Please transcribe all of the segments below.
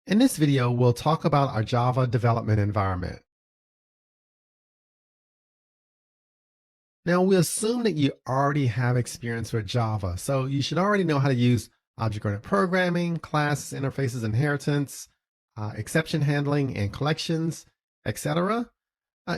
In this video, we'll talk about our Java development environment. Now, we assume that you already have experience with Java, so you should already know how to use object-oriented programming, class interfaces, inheritance, exception handling, and collections, etc.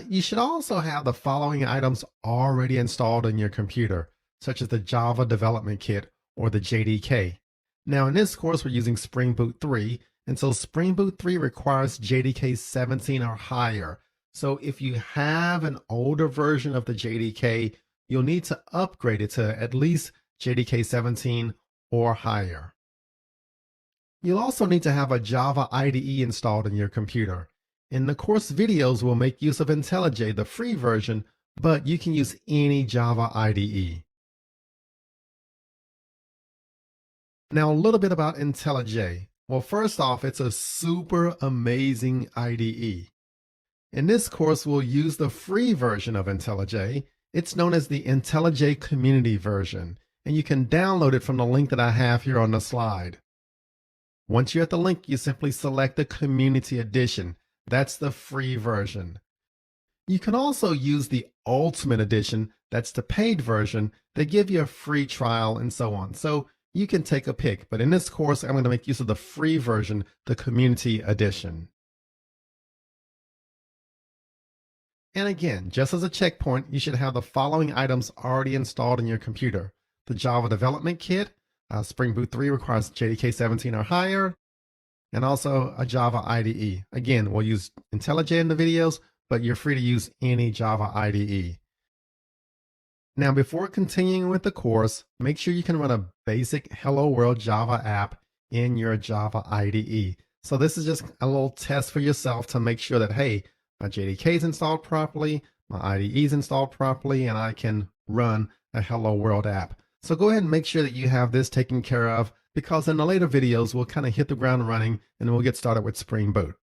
You should also have the following items already installed on your computer, such as the Java Development Kit or the JDK. Now, in this course, we're using Spring Boot 3, and so Spring Boot 3 requires JDK 17 or higher. So if you have an older version of the JDK, you'll need to upgrade it to at least JDK 17 or higher. You'll also need to have a Java IDE installed in your computer. In the course videos, we'll make use of IntelliJ, the free version, but you can use any Java IDE. Now, a little bit about IntelliJ. Well, first off, it's a super amazing IDE. In this course, we'll use the free version of IntelliJ. It's known as the IntelliJ Community version, and you can download it from the link that I have here on the slide. Once you're at the link, you simply select the Community Edition. That's the free version. You can also use the Ultimate Edition, that's the paid version. They give you a free trial and so on. So you can take a pick, but in this course, I'm going to make use of the free version, the Community Edition. And again, just as a checkpoint, you should have the following items already installed in your computer. The Java Development Kit, Spring Boot 3 requires JDK 17 or higher, and also a Java IDE. Again, we'll use IntelliJ in the videos, but you're free to use any Java IDE. Now, before continuing with the course, make sure you can run a basic Hello World Java app in your Java IDE. So this is just a little test for yourself to make sure that, hey, my JDK is installed properly, my IDE is installed properly, and I can run a Hello World app. So go ahead and make sure that you have this taken care of, because in the later videos, we'll kind of hit the ground running and we'll get started with Spring Boot.